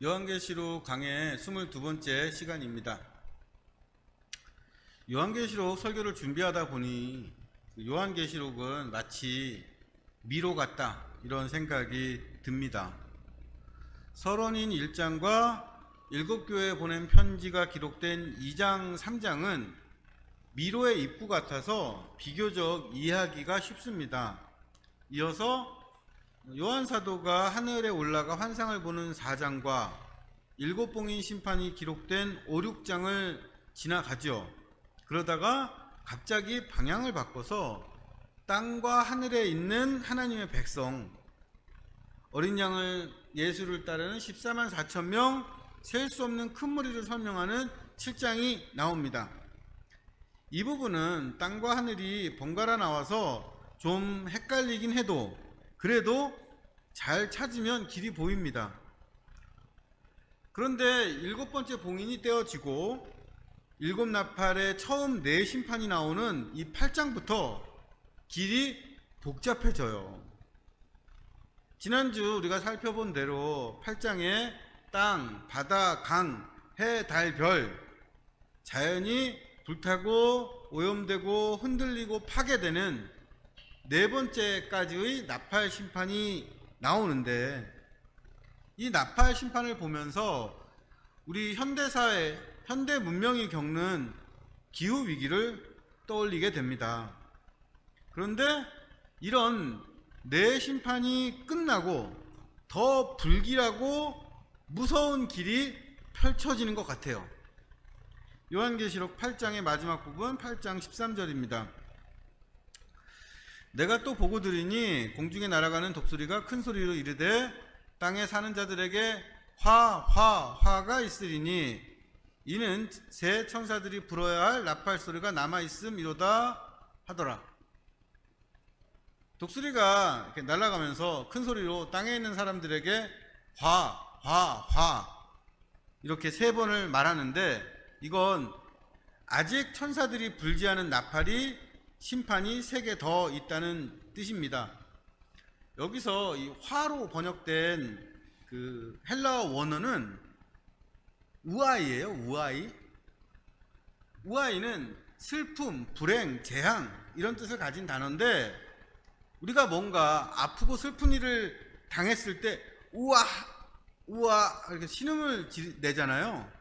요한계시록 강의 22번째 시간입니다. 요한계시록 설교를 준비하다 보니 요한계시록은 마치 미로 같다 이런 생각이 듭니다. 서론인 1장과 7교회에 보낸 편지가 기록된 2장, 3장은 미로의 입구 같아서 비교적 이해하기가 쉽습니다. 이어서 요한 사도가 하늘에 올라가 환상을 보는 4장과 7봉인 심판이 기록된 5, 6장을 지나가죠. 그러다가 갑자기 방향을 바꿔서 땅과 하늘에 있는 하나님의 백성, 어린 양을 예수를 따르는 14만 4천 명, 셀 수 없는 큰 무리를 설명하는 7장이 나옵니다. 이 부분은 땅과 하늘이 번갈아 나와서 좀 헷갈리긴 해도 그래도 잘 찾으면 길이 보입니다. 그런데 7번째 봉인이 떼어지고 7나팔의 처음 4심판이 나오는 이 8장부터 길이 복잡해져요. 지난주 우리가 살펴본 대로 8장에 땅, 바다, 강, 해, 달, 별, 자연이 불타고 오염되고 흔들리고 파괴되는 4번째까지의 나팔 심판이 나오는데, 이 나팔 심판을 보면서 우리 현대사회, 현대 문명이 겪는 기후 위기를 떠올리게 됩니다. 그런데 이런 4심판이 끝나고 더 불길하고 무서운 길이 펼쳐지는 것 같아요. 요한계시록 8장의 마지막 부분 8장 13절입니다. 내가 또 보고 들으니 공중에 날아가는 독수리가 큰 소리로 이르되 땅에 사는 자들에게 화가 있으리니 이는 새 천사들이 불어야 할 나팔 소리가 남아있음이로다 하더라. 독수리가 이렇게 날아가면서 큰 소리로 땅에 있는 사람들에게 화 이렇게 3번을 말하는데, 이건 아직 천사들이 불지 않은 나팔이 심판이 3개 더 있다는 뜻입니다. 여기서 이 화로 번역된 그 헬라어 원어는 우아이예요. 우아이는 슬픔, 불행, 재앙 이런 뜻을 가진 단어인데, 우리가 뭔가 아프고 슬픈 일을 당했을 때 우아 이렇게 신음을 내잖아요.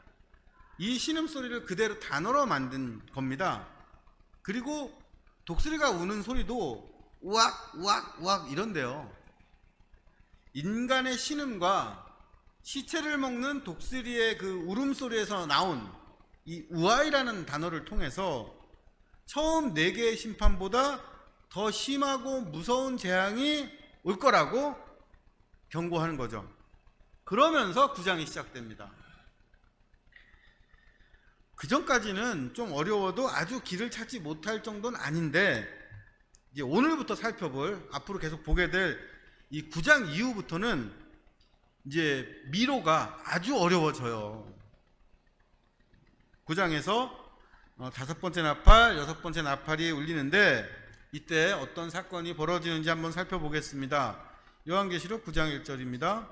이 신음 소리를 그대로 단어로 만든 겁니다. 그리고 독수리가 우는 소리도 우악 이런데요. 인간의 신음과 시체를 먹는 독수리의 그 울음소리에서 나온 이 우아이라는 단어를 통해서 처음 4개의 심판보다 더 심하고 무서운 재앙이 올 거라고 경고하는 거죠. 그러면서 9장이 시작됩니다. 그 전까지는 좀 어려워도 아주 길을 찾지 못할 정도는 아닌데, 이제 오늘부터 살펴볼, 앞으로 계속 보게 될 이 9장 이후부터는 이제 미로가 아주 어려워져요. 9장에서 5번째 나팔, 6번째 나팔이 울리는데, 이때 어떤 사건이 벌어지는지 한번 살펴보겠습니다. 요한계시록 9장 1절입니다.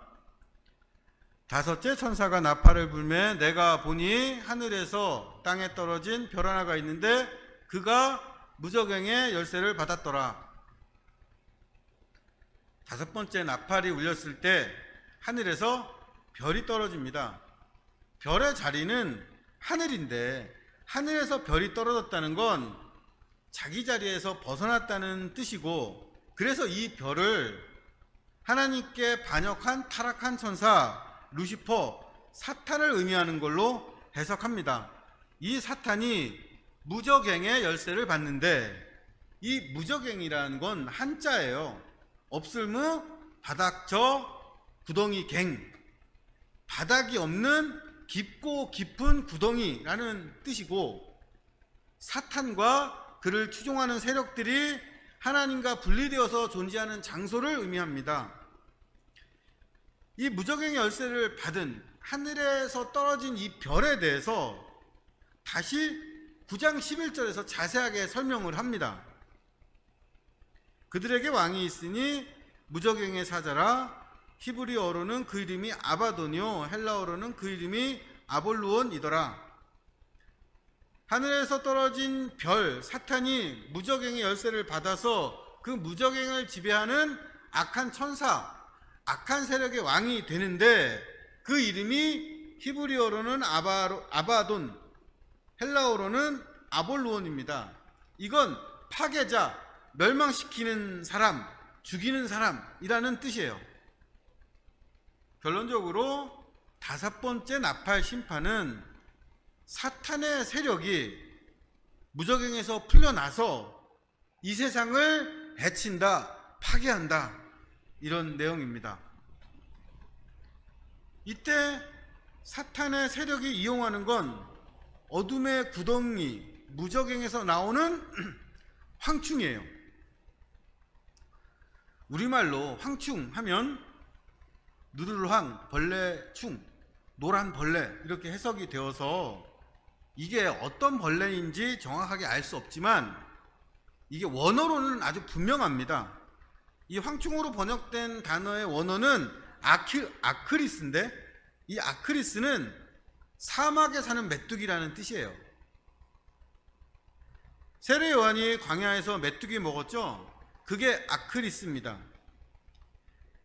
5째 천사가 나팔을 불매 내가 보니 하늘에서 땅에 떨어진 별 하나가 있는데 그가 무저갱의 열쇠를 받았더라. 5번째 나팔이 울렸을 때 하늘에서 별이 떨어집니다. 별의 자리는 하늘인데 하늘에서 별이 떨어졌다는 건 자기 자리에서 벗어났다는 뜻이고, 그래서 이 별을 하나님께 반역한 타락한 천사 루시퍼, 사탄을 의미하는 걸로 해석합니다. 이 사탄이 무저갱의 열쇠를 받는데, 이 무저갱이라는 건 한자예요. 없을무, 바닥저, 구덩이 갱, 바닥이 없는 깊고 깊은 구덩이라는 뜻이고, 사탄과 그를 추종하는 세력들이 하나님과 분리되어서 존재하는 장소를 의미합니다. 이 무저갱의 열쇠를 받은 하늘에서 떨어진 이 별에 대해서 다시 9장 11절에서 자세하게 설명을 합니다. 그들에게 왕이 있으니 무저갱의 사자라 히브리어로는 그 이름이 아바돈이요 헬라어로는 그 이름이 아볼루온이더라. 하늘에서 떨어진 별 사탄이 무적행의 열쇠를 받아서 그 무적행을 지배하는 악한 천사, 악한 세력의 왕이 되는데 그 이름이 히브리어로는 아바돈, 헬라어로는 아볼루온입니다. 이건 파괴자, 멸망시키는 사람, 죽이는 사람이라는 뜻이에요. 결론적으로 다섯 번째 나팔 심판은 사탄의 세력이 무적행에서 풀려나서 이 세상을 해친다, 파괴한다, 이런 내용입니다. 이때 사탄의 세력이 이용하는 건 어둠의 구덩이, 무적행에서 나오는 황충이에요. 우리말로 황충 하면 누르르황, 벌레충, 노란 벌레 이렇게 해석이 되어서 이게 어떤 벌레인지 정확하게 알 수 없지만 이게 원어로는 아주 분명합니다. 이 황충으로 번역된 단어의 원어는 아크리스인데 이 아크리스는 사막에 사는 메뚜기라는 뜻이에요. 세례 요한이 광야에서 메뚜기 먹었죠? 그게 아크리스입니다.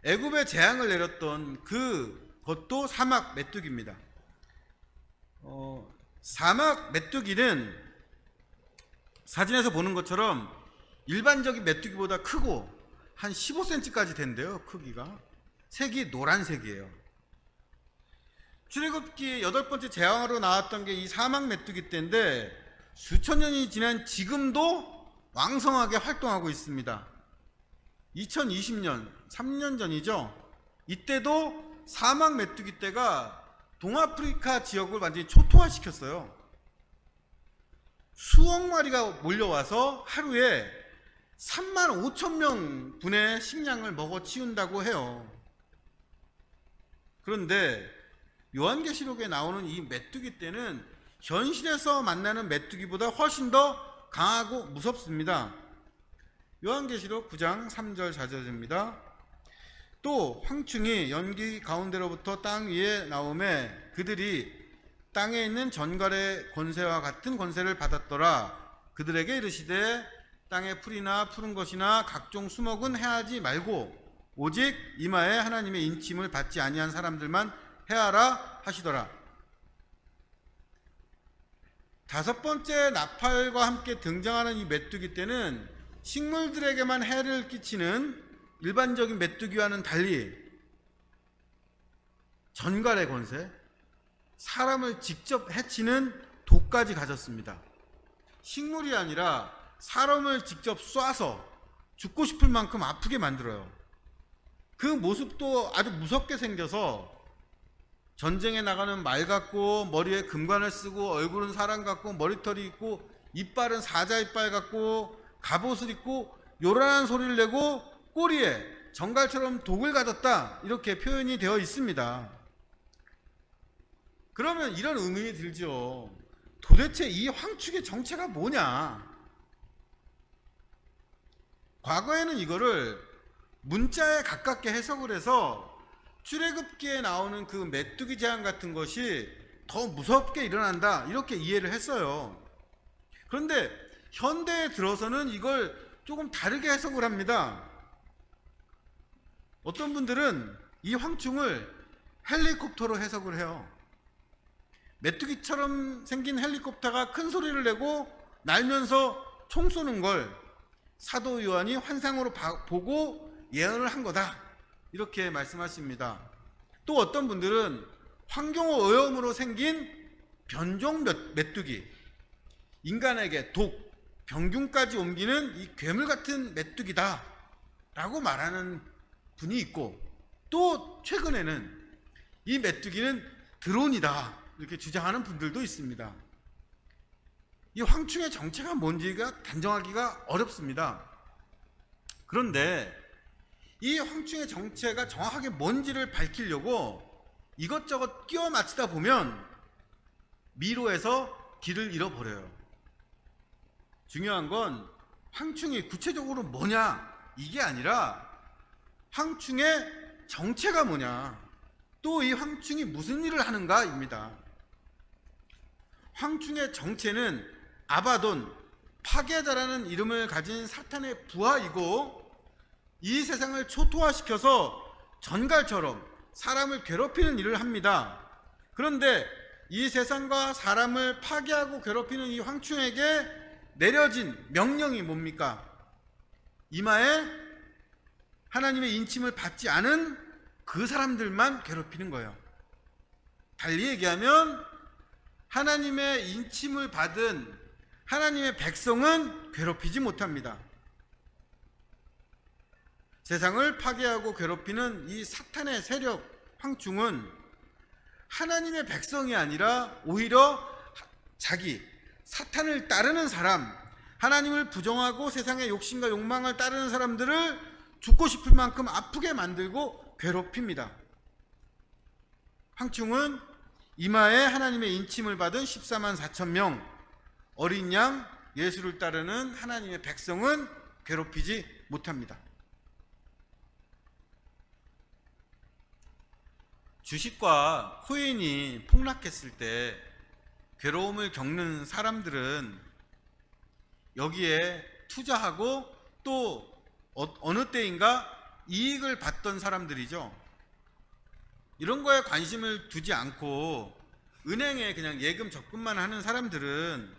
애굽에 재앙을 내렸던 그것도 사막 메뚜기입니다. 사막 메뚜기는 사진에서 보는 것처럼 일반적인 메뚜기보다 크고 한 15cm까지 된대요. 크기가. 색이 노란색이에요. 출애굽기 8번째 재앙으로 나왔던 게 이 사막 메뚜기 때인데 수천 년이 지난 지금도 왕성하게 활동하고 있습니다. 2020년, 3년 전이죠. 이때도 사막 메뚜기 떼가 동아프리카 지역을 완전히 초토화시켰어요. 수억 마리가 몰려와서 하루에 3만 5천 명 분의 식량을 먹어 치운다고 해요. 그런데 요한계시록에 나오는 이 메뚜기 떼는 현실에서 만나는 메뚜기보다 훨씬 더 강하고 무섭습니다. 요한계시록 9장 3절 4절입니다. 또 황충이 연기 가운데로부터 땅 위에 나오매 그들이 땅에 있는 전갈의 권세와 같은 권세를 받았더라. 그들에게 이르시되 땅의 풀이나 푸른 것이나 각종 수목은 해하지 말고 오직 이마에 하나님의 인침을 받지 아니한 사람들만 해하라 하시더라. 다섯 번째 나팔과 함께 등장하는 이 메뚜기 떼는 식물들에게만 해를 끼치는 일반적인 메뚜기와는 달리 전갈의 권세, 사람을 직접 해치는 독까지 가졌습니다. 식물이 아니라 사람을 직접 쏴서 죽고 싶을 만큼 아프게 만들어요. 그 모습도 아주 무섭게 생겨서 전쟁에 나가는 말 같고 머리에 금관을 쓰고 얼굴은 사람 같고 머리털이 있고 이빨은 사자 이빨 같고 갑옷을 입고 요란한 소리를 내고 꼬리에 정갈처럼 독을 가졌다 이렇게 표현이 되어 있습니다. 그러면 이런 의문이 들죠. 도대체 이 황축의 정체가 뭐냐? 과거에는 이거를 문자에 가깝게 해석을 해서 출애굽기에 나오는 그 메뚜기 재앙 같은 것이 더 무섭게 일어난다 이렇게 이해를 했어요. 그런데 현대에 들어서는 이걸 조금 다르게 해석을 합니다. 어떤 분들은 이 황충을 헬리콥터로 해석을 해요. 메뚜기처럼 생긴 헬리콥터가 큰 소리를 내고 날면서 총 쏘는 걸 사도 요한이 환상으로 보고 예언을 한 거다 이렇게 말씀하십니다. 또 어떤 분들은 환경오 오염으로 생긴 변종 메뚜기, 인간에게 독, 병균까지 옮기는 이 괴물 같은 메뚜기다 라고 말하는 분이 있고, 또 최근에는 이 메뚜기는 드론이다 이렇게 주장하는 분들도 있습니다. 이 황충의 정체가 뭔지가 단정하기가 어렵습니다. 그런데 이 황충의 정체가 정확하게 뭔지를 밝히려고 이것저것 끼워 맞추다 보면 미로에서 길을 잃어버려요. 중요한 건 황충이 구체적으로 뭐냐 이게 아니라 황충의 정체가 뭐냐, 또 이 황충이 무슨 일을 하는가입니다. 황충의 정체는 아바돈, 파괴자라는 이름을 가진 사탄의 부하이고, 이 세상을 초토화시켜서 전갈처럼 사람을 괴롭히는 일을 합니다. 그런데 이 세상과 사람을 파괴하고 괴롭히는 이 황충에게 내려진 명령이 뭡니까? 이마에 하나님의 인침을 받지 않은 그 사람들만 괴롭히는 거예요. 달리 얘기하면 하나님의 인침을 받은 하나님의 백성은 괴롭히지 못합니다. 세상을 파괴하고 괴롭히는 이 사탄의 세력 황충은 하나님의 백성이 아니라 오히려 자기 사탄을 따르는 사람, 하나님을 부정하고 세상의 욕심과 욕망을 따르는 사람들을 죽고 싶을 만큼 아프게 만들고 괴롭힙니다. 황충은 이마에 하나님의 인침을 받은 14만 4천 명 어린 양 예수를 따르는 하나님의 백성은 괴롭히지 못합니다. 주식과 코인이 폭락했을 때 괴로움을 겪는 사람들은 여기에 투자하고 또 어느 때인가 이익을 받던 사람들이죠. 이런 거에 관심을 두지 않고 은행에 그냥 예금 적금만 하는 사람들은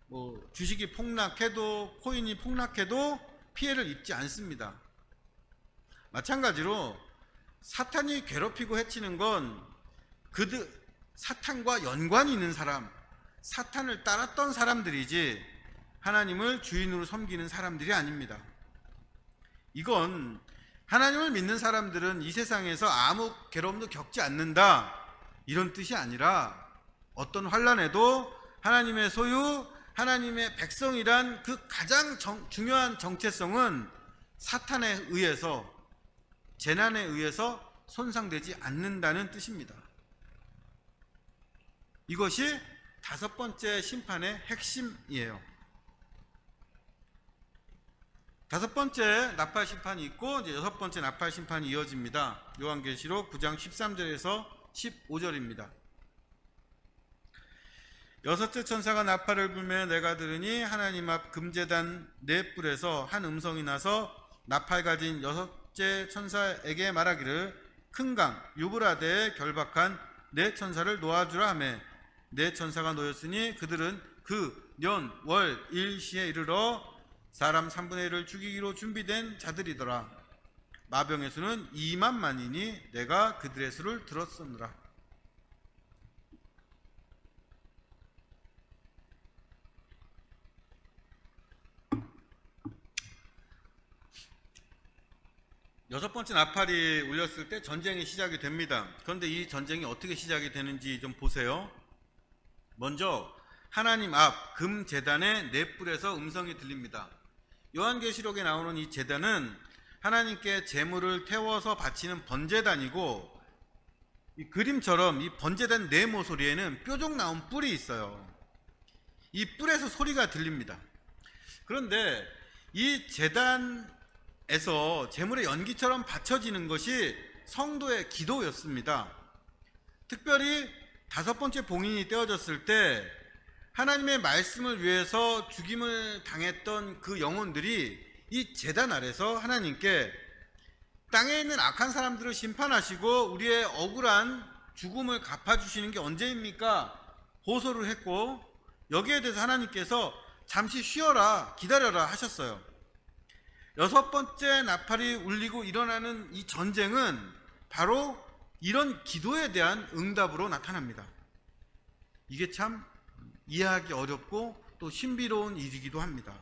뭐 주식이 폭락해도 코인이 폭락해도 피해를 입지 않습니다. 마찬가지로 사탄이 괴롭히고 해치는 건 사탄과 연관이 있는 사람, 사탄을 따랐던 사람들이지 하나님을 주인으로 섬기는 사람들이 아닙니다. 이건 하나님을 믿는 사람들은 이 세상에서 아무 괴로움도 겪지 않는다, 이런 뜻이 아니라 어떤 환난에도 하나님의 소유, 하나님의 백성이란 그 가장 중요한 정체성은 사탄에 의해서, 재난에 의해서 손상되지 않는다는 뜻입니다. 이것이 5번째 심판의 핵심이에요. 5번째 나팔 심판이 있고 이제 6번째 나팔 심판이 이어집니다. 요한계시록 9장 13절에서 15절입니다. 6째 천사가 나팔을 불매 내가 들으니 하나님 앞 금제단 4뿔에서 한 음성이 나서 나팔 가진 6째 천사에게 말하기를 큰 강 유브라데에 결박한 4천사를 놓아주라 하매 4천사가 놓였으니 그들은 그 년, 월, 일시에 이르러 사람 3분의 1을 죽이기로 준비된 자들이더라. 마병의 수는 2만만이니 내가 그들의 수를 들었었느라. 여섯 번째 나팔이 울렸을 때 전쟁이 시작이 됩니다. 그런데 이 전쟁이 어떻게 시작이 되는지 좀 보세요. 먼저 하나님 앞 금제단의 4뿔에서 음성이 들립니다. 요한계시록에 나오는 이 제단은 하나님께 제물을 태워서 바치는 번제단이고, 이 그림처럼 이 번제단 네모소리에는 뾰족 나온 뿔이 있어요. 이 뿔에서 소리가 들립니다. 그런데 이 제단에서 제물의 연기처럼 바쳐지는 것이 성도의 기도였습니다. 특별히 5번째 봉인이 떼어졌을 때 하나님의 말씀을 위해서 죽임을 당했던 그 영혼들이 이 제단 아래서 하나님께 땅에 있는 악한 사람들을 심판하시고 우리의 억울한 죽음을 갚아주시는 게 언제입니까? 호소를 했고, 여기에 대해서 하나님께서 잠시 쉬어라, 기다려라 하셨어요. 6번째 나팔이 울리고 일어나는 이 전쟁은 바로 이런 기도에 대한 응답으로 나타납니다. 이게 참 이해하기 어렵고 또 신비로운 일이기도 합니다.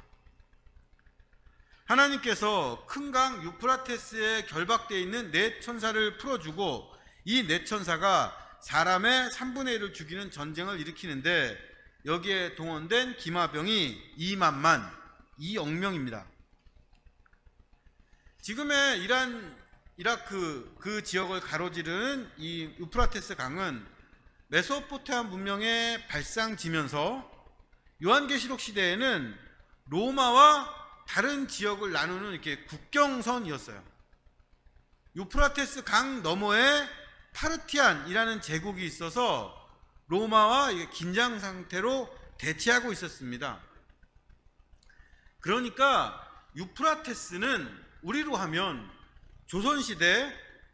하나님께서 큰 강 유프라테스에 결박되어 있는 4천사를 풀어주고 이 4천사가 사람의 3분의 1을 죽이는 전쟁을 일으키는데 여기에 동원된 기마병이 2만만, 2억 명입니다. 지금의 이라크 그 지역을 가로지르는 이 유프라테스 강은 메소포타미아 문명의 발상지면서 요한계시록 시대에는 로마와 다른 지역을 나누는 이렇게 국경선이었어요. 유프라테스 강 너머에 파르티안이라는 제국이 있어서 로마와 긴장 상태로 대치하고 있었습니다. 그러니까 유프라테스는 우리로 하면 조선시대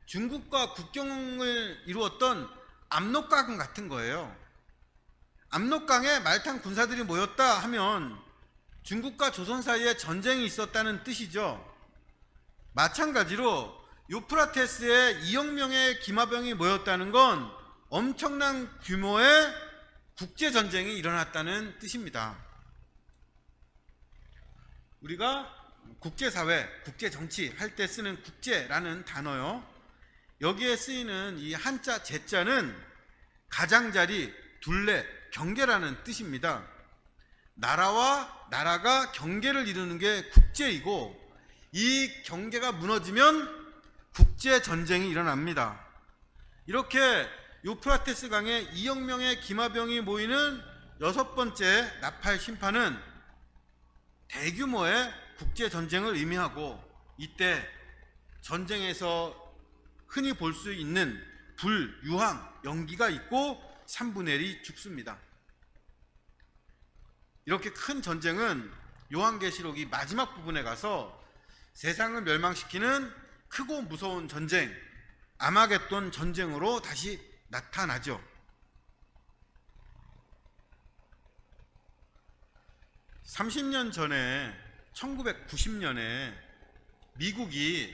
중국과 국경을 이루었던 압록강 같은 거예요. 압록강에 말탄 군사들이 모였다 하면 중국과 조선 사이에 전쟁이 있었다는 뜻이죠. 마찬가지로 유프라테스에 2억 명의 기마병이 모였다는 건 엄청난 규모의 국제전쟁이 일어났다는 뜻입니다. 우리가 국제사회, 국제정치 할 때 쓰는 국제라는 단어요. 여기에 쓰이는 이 한자 제자는 가장자리, 둘레, 경계라는 뜻입니다. 나라와 나라가 경계를 이루는 게 국제이고 이 경계가 무너지면 국제전쟁이 일어납니다. 이렇게 유프라테스 강에 2억 명의 기마병이 모이는 6번째 나팔 심판은 대규모의 국제전쟁을 의미하고 이때 전쟁에서 흔히 볼 수 있는 불, 유황, 연기가 있고 3분의 1이 죽습니다. 이렇게 큰 전쟁은 요한계시록이 마지막 부분에 가서 세상을 멸망시키는 크고 무서운 전쟁, 아마겟돈 전쟁으로 다시 나타나죠. 30년 전에 1990년에 미국이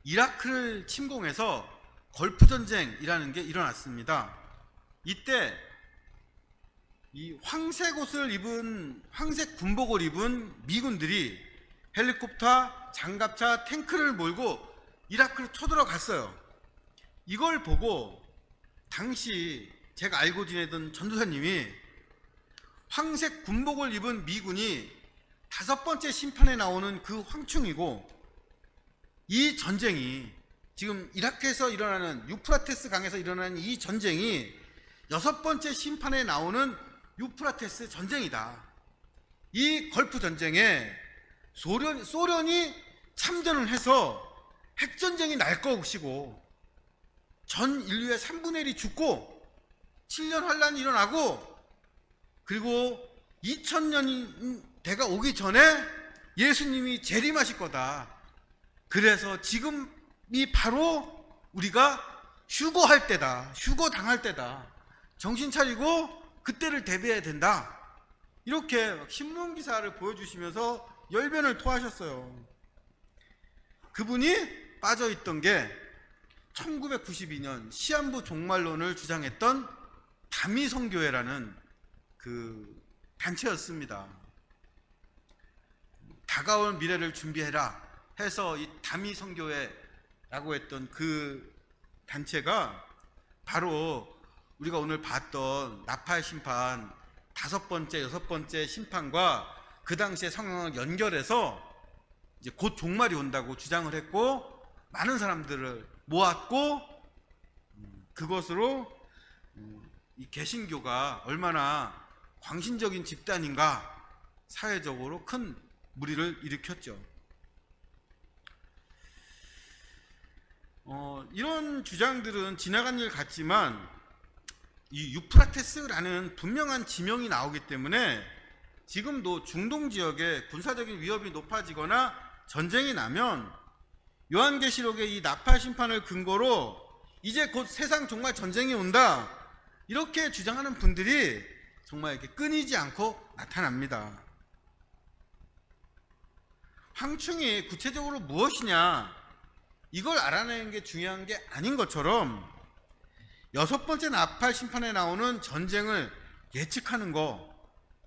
이라크를 침공해서 걸프전쟁이라는 게 일어났습니다. 이때 이 황색 옷을 입은, 황색 군복을 입은 미군들이 헬리콥터, 장갑차, 탱크를 몰고 이라크로 쳐들어갔어요. 이걸 보고 당시 제가 알고 지내던 전도사님이 황색 군복을 입은 미군이 5번째 심판에 나오는 그 황충이고 이 전쟁이 지금 이라크에서 일어나는 유프라테스 강에서 일어나는 이 전쟁이 6번째 심판에 나오는 유프라테스 전쟁이다. 이 걸프 전쟁에 소련이 참전을 해서 핵전쟁이 날 것이고 전 인류의 3분의 1이 죽고 7년 환란이 일어나고 그리고 2000년 대가 오기 전에 예수님이 재림하실 거다. 그래서 지금이 바로 우리가 휴거할 때다. 휴거당할 때다. 정신 차리고 그때를 대비해야 된다. 이렇게 신문기사를 보여주시면서 열변을 토하셨어요. 그분이 빠져있던 게 1992년 시한부 종말론을 주장했던 다미성교회라는 그 단체였습니다. 다가올 미래를 준비해라 해서 이 다미성교회라고 했던 그 단체가 바로 우리가 오늘 봤던 나팔 심판 5번째, 6번째 심판과 그 당시의 상황을 연결해서 이제 곧 종말이 온다고 주장을 했고 많은 사람들을 모았고 그것으로 이 개신교가 얼마나 광신적인 집단인가 사회적으로 큰 무리를 일으켰죠. 이런 주장들은 지나간 일 같지만 이 유프라테스라는 분명한 지명이 나오기 때문에 지금도 중동 지역에 군사적인 위협이 높아지거나 전쟁이 나면 요한계시록의 이 나팔 심판을 근거로 이제 곧 세상 정말 전쟁이 온다 이렇게 주장하는 분들이 정말 이렇게 끊이지 않고 나타납니다. 황충이 구체적으로 무엇이냐 이걸 알아내는 게 중요한 게 아닌 것처럼 6번째 나팔 심판에 나오는 전쟁을 예측하는 거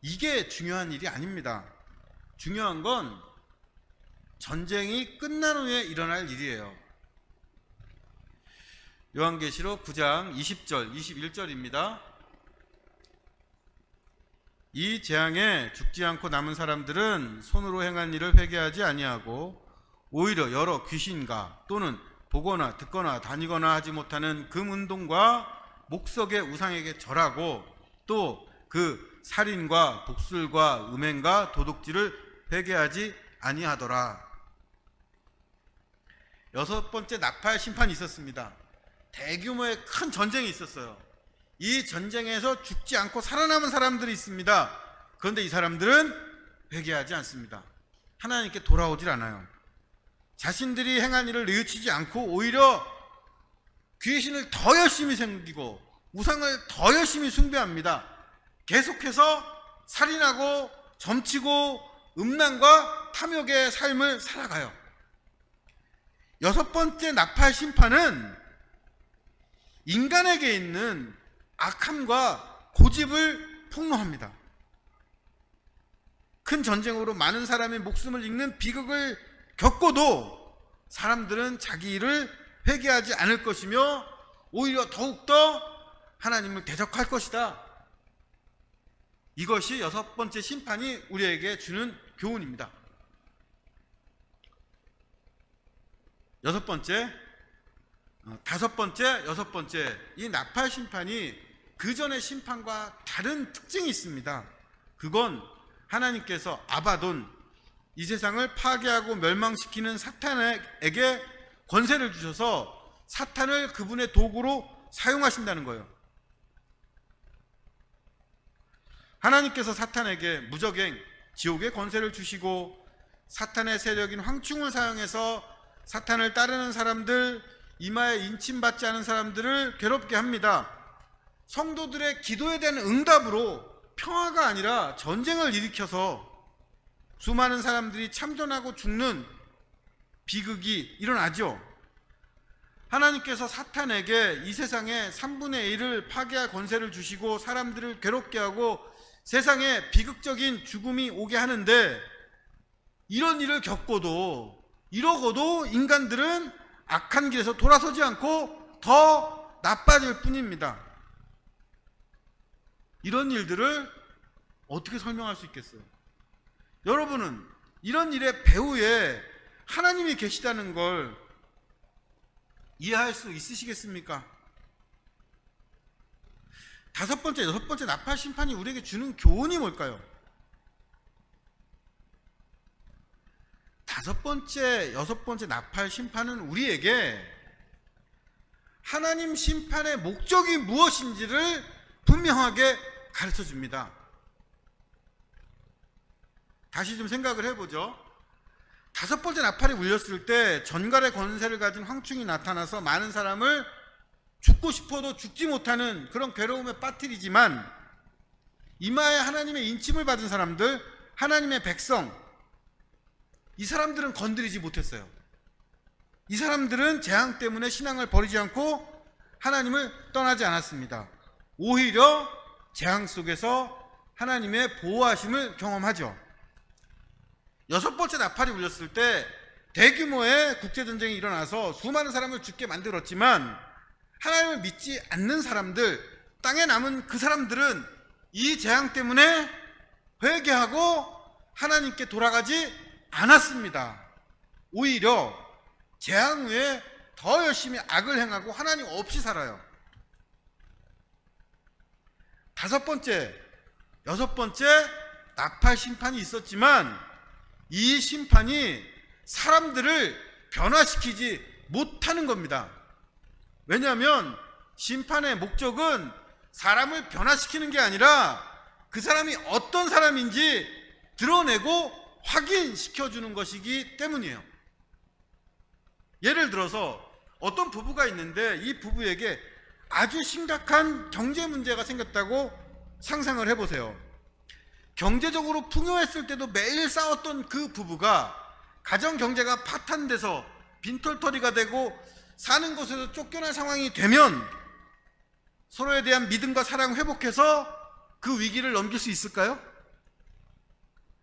이게 중요한 일이 아닙니다. 중요한 건 전쟁이 끝난 후에 일어날 일이에요. 요한계시록 9장 20절 21절입니다. 이 재앙에 죽지 않고 남은 사람들은 손으로 행한 일을 회개하지 아니하고 오히려 여러 귀신과 또는 보거나 듣거나 다니거나 하지 못하는 금운동과 목석의 우상에게 절하고 또 그 살인과 독술과 음행과 도둑질을 회개하지 아니하더라. 6번째 나팔 심판이 있었습니다. 대규모의 큰 전쟁이 있었어요. 이 전쟁에서 죽지 않고 살아남은 사람들이 있습니다. 그런데 이 사람들은 회개하지 않습니다. 하나님께 돌아오질 않아요. 자신들이 행한 일을 뉘우치지 않고 오히려 귀신을 더 열심히 섬기고 우상을 더 열심히 숭배합니다. 계속해서 살인하고 점치고 음란과 탐욕의 삶을 살아가요. 6번째 나팔 심판은 인간에게 있는 악함과 고집을 폭로합니다. 큰 전쟁으로 많은 사람의 목숨을 잃는 비극을 겪고도 사람들은 자기 일을 회개하지 않을 것이며 오히려 더욱더 하나님을 대적할 것이다. 이것이 6번째 심판이 우리에게 주는 교훈입니다. 5번째, 5번째, 6번째 이 나팔 심판이 그 전의 심판과 다른 특징이 있습니다. 그건 하나님께서 아바돈, 이 세상을 파괴하고 멸망시키는 사탄에게 권세를 주셔서 사탄을 그분의 도구로 사용하신다는 거예요. 하나님께서 사탄에게 무적행, 지옥의 권세를 주시고 사탄의 세력인 황충을 사용해서 사탄을 따르는 사람들, 이마에 인침받지 않은 사람들을 괴롭게 합니다. 성도들의 기도에 대한 응답으로 평화가 아니라 전쟁을 일으켜서 수많은 사람들이 참전하고 죽는 비극이 일어나죠. 하나님께서 사탄에게 이 세상의 3분의 1을 파괴할 권세를 주시고 사람들을 괴롭게 하고 세상에 비극적인 죽음이 오게 하는데 이런 일을 겪고도 이러고도 인간들은 악한 길에서 돌아서지 않고 더 나빠질 뿐입니다. 이런 일들을 어떻게 설명할 수 있겠어요? 여러분은 이런 일의 배후에 하나님이 계시다는 걸 이해할 수 있으시겠습니까? 5번째, 6번째 나팔 심판이 우리에게 주는 교훈이 뭘까요? 5번째, 6번째 나팔 심판은 우리에게 하나님 심판의 목적이 무엇인지를 분명하게 가르쳐 줍니다. 다시 좀 생각을 해보죠. 5번째 나팔이 울렸을 때 전갈의 권세를 가진 황충이 나타나서 많은 사람을 죽고 싶어도 죽지 못하는 그런 괴로움에 빠뜨리지만 이마에 하나님의 인침을 받은 사람들, 하나님의 백성, 이 사람들은 건드리지 못했어요. 이 사람들은 재앙 때문에 신앙을 버리지 않고 하나님을 떠나지 않았습니다. 오히려 재앙 속에서 하나님의 보호하심을 경험하죠. 6번째 나팔이 울렸을 때 대규모의 국제전쟁이 일어나서 수많은 사람을 죽게 만들었지만 하나님을 믿지 않는 사람들, 땅에 남은 그 사람들은 이 재앙 때문에 회개하고 하나님께 돌아가지 않았습니다. 오히려 재앙 후에 더 열심히 악을 행하고 하나님 없이 살아요. 5번째, 6번째 나팔 심판이 있었지만 이 심판이 사람들을 변화시키지 못하는 겁니다. 왜냐하면 심판의 목적은 사람을 변화시키는 게 아니라 그 사람이 어떤 사람인지 드러내고 확인시켜주는 것이기 때문이에요. 예를 들어서 어떤 부부가 있는데 이 부부에게 아주 심각한 경제 문제가 생겼다고 상상을 해보세요. 경제적으로 풍요했을 때도 매일 싸웠던 그 부부가 가정 경제가 파탄돼서 빈털터리가 되고 사는 곳에서 쫓겨난 상황이 되면 서로에 대한 믿음과 사랑을 회복해서 그 위기를 넘길 수 있을까요?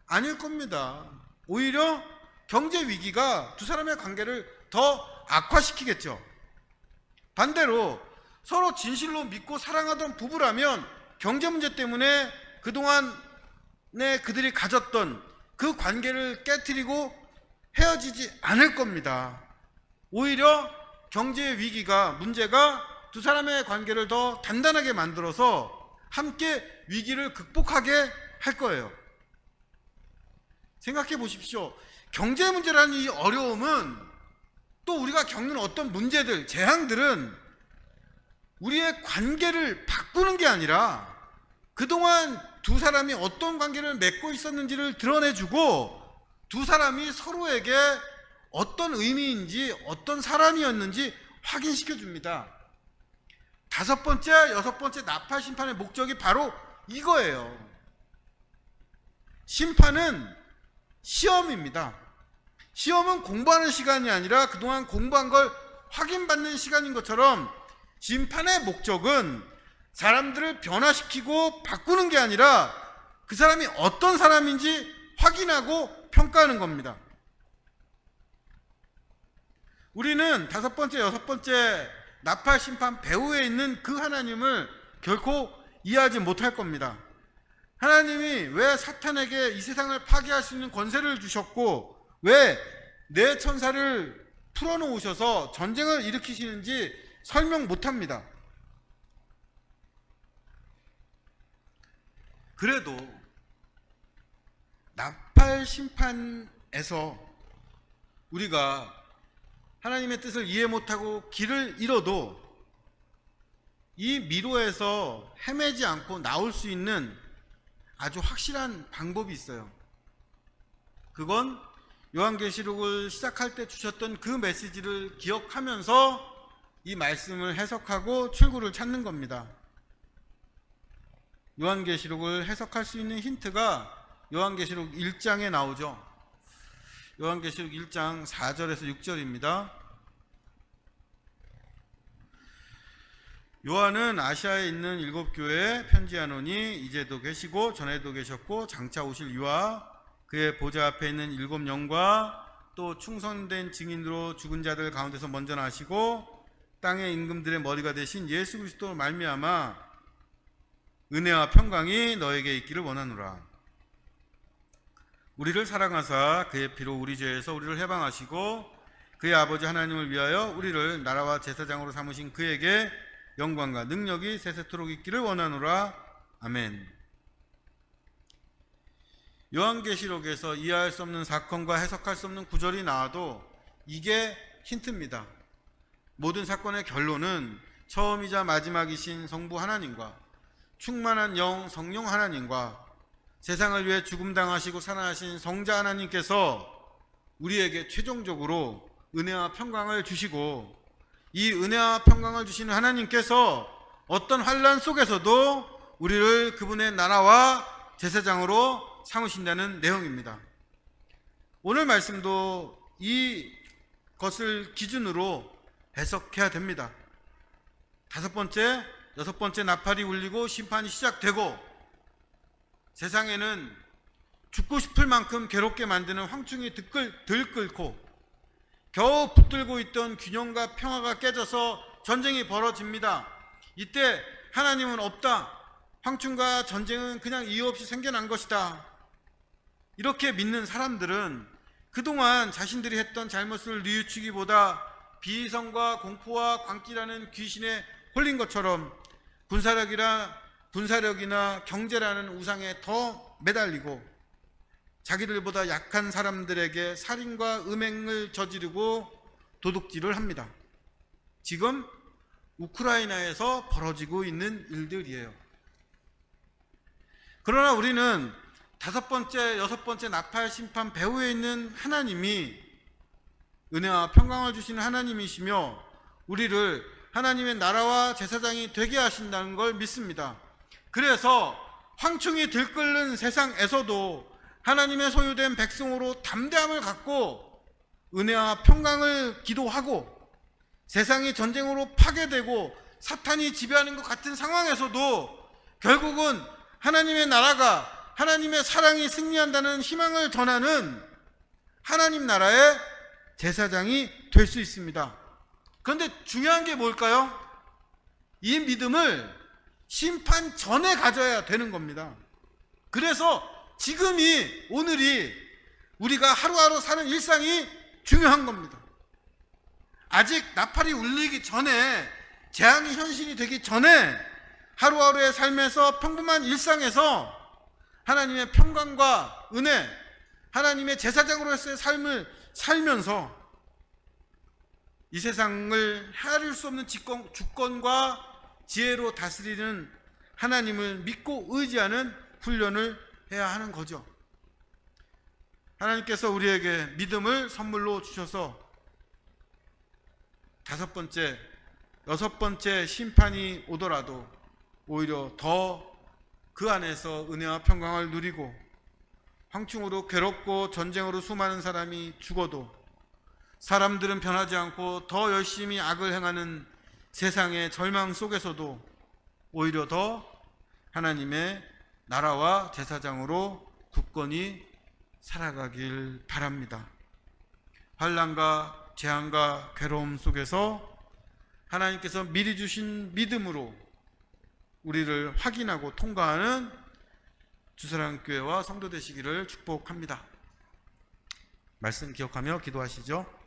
아닐 겁니다. 오히려 경제 위기가 두 사람의 관계를 더 악화시키겠죠. 반대로 서로 진실로 믿고 사랑하던 부부라면 경제 문제 때문에 그동안에 그들이 가졌던 그 관계를 깨트리고 헤어지지 않을 겁니다. 오히려 경제 위기가, 문제가 두 사람의 관계를 더 단단하게 만들어서 함께 위기를 극복하게 할 거예요. 생각해 보십시오. 경제 문제라는 이 어려움은 또 우리가 겪는 어떤 문제들, 재앙들은 우리의 관계를 바꾸는 게 아니라 그동안 두 사람이 어떤 관계를 맺고 있었는지를 드러내주고 두 사람이 서로에게 어떤 의미인지 어떤 사람이었는지 확인시켜 줍니다. 다섯 번째, 여섯 번째 나팔 심판의 목적이 바로 이거예요. 심판은 시험입니다. 시험은 공부하는 시간이 아니라 그동안 공부한 걸 확인받는 시간인 것처럼 심판의 목적은 사람들을 변화시키고 바꾸는 게 아니라 그 사람이 어떤 사람인지 확인하고 평가하는 겁니다. 우리는 다섯 번째, 여섯 번째 나팔 심판 배후에 있는 그 하나님을 결코 이해하지 못할 겁니다. 하나님이 왜 사탄에게 이 세상을 파괴할 수 있는 권세를 주셨고 왜 내 천사를 풀어놓으셔서 전쟁을 일으키시는지 설명 못합니다. 그래도 나팔 심판에서 우리가 하나님의 뜻을 이해 못하고 길을 잃어도 이 미로에서 헤매지 않고 나올 수 있는 아주 확실한 방법이 있어요. 그건 요한계시록을 시작할 때 주셨던 그 메시지를 기억하면서 이 말씀을 해석하고 출구를 찾는 겁니다. 요한계시록을 해석할 수 있는 힌트가 요한계시록 1장에 나오죠. 요한계시록 1장 4절에서 6절입니다. 요한은 아시아에 있는 7교회에 편지하노니 이제도 계시고 전에도 계셨고 장차 오실 이와 그의 보좌 앞에 있는 7 영과 또 충성된 증인으로 죽은 자들 가운데서 먼저 나시고 땅의 임금들의 머리가 되신 예수 그리스도로 말미암아 은혜와 평강이 너에게 있기를 원하노라. 우리를 사랑하사 그의 피로 우리 죄에서 우리를 해방하시고 그의 아버지 하나님을 위하여 우리를 나라와 제사장으로 삼으신 그에게 영광과 능력이 세세토록 있기를 원하노라. 아멘. 요한계시록에서 이해할 수 없는 사건과 해석할 수 없는 구절이 나와도 이게 힌트입니다. 모든 사건의 결론은 처음이자 마지막이신 성부 하나님과 충만한 영 성령 하나님과 세상을 위해 죽음 당하시고 살아나신 성자 하나님께서 우리에게 최종적으로 은혜와 평강을 주시고 이 은혜와 평강을 주시는 하나님께서 어떤 환난 속에서도 우리를 그분의 나라와 제사장으로 삼으신다는 내용입니다. 오늘 말씀도 이것을 기준으로 해석해야 됩니다. 다섯 번째, 여섯 번째 나팔이 울리고 심판이 시작되고 세상에는 죽고 싶을 만큼 괴롭게 만드는 황충이 들끓고 겨우 붙들고 있던 균형과 평화가 깨져서 전쟁이 벌어집니다. 이때 하나님은 없다. 황충과 전쟁은 그냥 이유 없이 생겨난 것이다. 이렇게 믿는 사람들은 그동안 자신들이 했던 잘못을 뉘우치기보다 비이성과 공포와 광기라는 귀신에 홀린 것처럼 군사력이나 경제라는 우상에 더 매달리고 자기들보다 약한 사람들에게 살인과 음행을 저지르고 도둑질을 합니다. 지금 우크라이나에서 벌어지고 있는 일들이에요. 그러나 우리는 다섯 번째, 여섯 번째 나팔 심판 배후에 있는 하나님이 은혜와 평강을 주시는 하나님이시며 우리를 하나님의 나라와 제사장이 되게 하신다는 걸 믿습니다. 그래서 황충이 들끓는 세상에서도 하나님의 소유된 백성으로 담대함을 갖고 은혜와 평강을 기도하고 세상이 전쟁으로 파괴되고 사탄이 지배하는 것 같은 상황에서도 결국은 하나님의 나라가 하나님의 사랑이 승리한다는 희망을 전하는 하나님 나라의 제사장이 될 수 있습니다. 그런데 중요한 게 뭘까요? 이 믿음을 심판 전에 가져야 되는 겁니다. 그래서 지금이 오늘이 우리가 하루하루 사는 일상이 중요한 겁니다. 아직 나팔이 울리기 전에 재앙이 현실이 되기 전에 하루하루의 삶에서 평범한 일상에서 하나님의 평강과 은혜, 하나님의 제사장으로서의 삶을 살면서 이 세상을 헤아릴 수 없는 주권과 지혜로 다스리는 하나님을 믿고 의지하는 훈련을 해야 하는 거죠. 하나님께서 우리에게 믿음을 선물로 주셔서 5번째, 6번째 심판이 오더라도 오히려 더 그 안에서 은혜와 평강을 누리고, 황충으로 괴롭고 전쟁으로 수많은 사람이 죽어도 사람들은 변하지 않고 더 열심히 악을 행하는 세상의 절망 속에서도 오히려 더 하나님의 나라와 제사장으로 굳건히 살아가길 바랍니다. 환난과 재앙과 괴로움 속에서 하나님께서 미리 주신 믿음으로 우리를 확인하고 통과하는 주사랑교회와 성도 되시기를 축복합니다. 말씀 기억하며 기도하시죠.